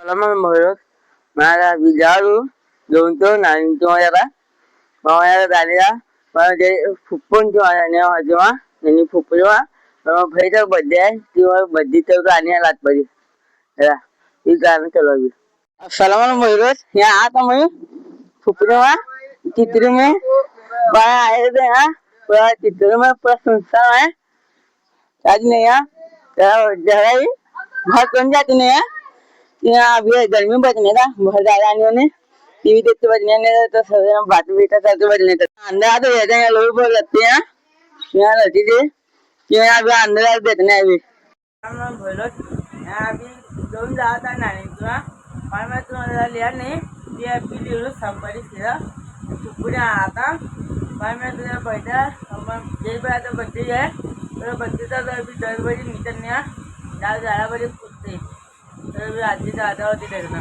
Salaman Mohiros, Mara Vijaru, Junto, Nanto Yara, Maya Dalia, Maya Fupun to Anajua, any Pupua, Peter Bade, you are Badito Rania Latbody. Yeah, you can't tell you. Salaman Mohiros, yeah, Atamo, Pupua, Titrime, Baya Eda, Titrima person, Adnea, Jarai, Hakonjatnea. यहाँ अभी गर्मी बचने का बहुत ज्यादा नहीं होने TV देखते बजने नहीं तो सब बात बेटा करके बजने तक अंदर आते रहते हैं लोग बोल लगते हैं यहाँ रहती थी कि यहाँ अभी अंदर आते देखने अभी हम बोलो यहाँ अभी दोन जाता नहीं तो और मैं तुम्हारा लिया नहीं ये अभी लियो संपरी सिरा पूरे आता और मैं तुझे बैठा हम जेल पे आते बच्चे है तो बच्चे तो अभी 10 बजे निकलने डाल 11 बजे कूदते तर आजी दादा होती त्याला